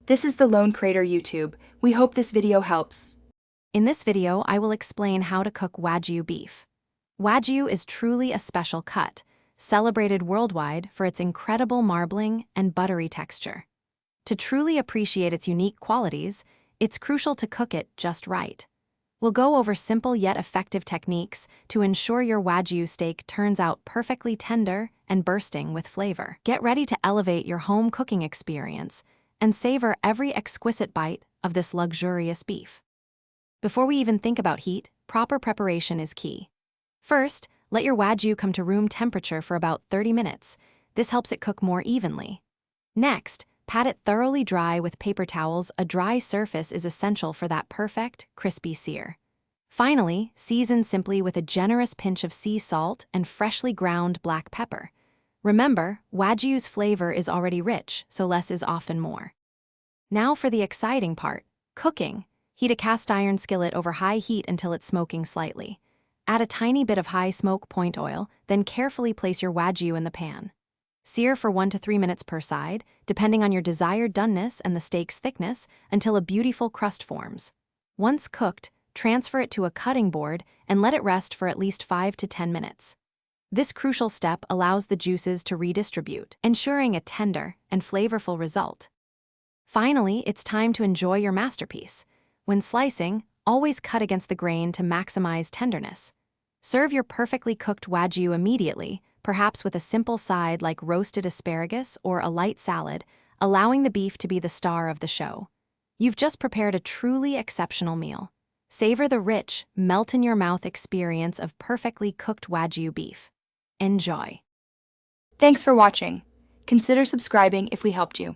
This is the Lone Crater YouTube. We hope this video helps. In this video, I will explain how to cook Wagyu beef. Wagyu is truly a special cut, celebrated worldwide for its incredible marbling and buttery texture. To truly appreciate its unique qualities, it's crucial to cook it just right. We'll go over simple yet effective techniques to ensure your Wagyu steak turns out perfectly tender and bursting with flavor. Get ready to elevate your home cooking experience and savor every exquisite bite of this luxurious beef. Before we even think about heat, proper preparation is key. First, let your Wagyu come to room temperature for about 30 minutes. This helps it cook more evenly. Next, pat it thoroughly dry with paper towels. A dry surface is essential for that perfect, crispy sear. Finally, season simply with a generous pinch of sea salt and freshly ground black pepper. Remember, Wagyu's flavor is already rich, so less is often more. Now for the exciting part, cooking. Heat a cast iron skillet over high heat until it's smoking slightly. Add a tiny bit of high smoke point oil, then carefully place your Wagyu in the pan. Sear for 1 to 3 minutes per side, depending on your desired doneness and the steak's thickness, until a beautiful crust forms. Once cooked, transfer it to a cutting board and let it rest for at least 5 to 10 minutes. This crucial step allows the juices to redistribute, ensuring a tender and flavorful result. Finally, it's time to enjoy your masterpiece. When slicing, always cut against the grain to maximize tenderness. Serve your perfectly cooked Wagyu immediately, perhaps with a simple side like roasted asparagus or a light salad, allowing the beef to be the star of the show. You've just prepared a truly exceptional meal. Savor the rich, melt-in-your-mouth experience of perfectly cooked Wagyu beef. Enjoy. Thanks for watching. Consider subscribing if we helped you.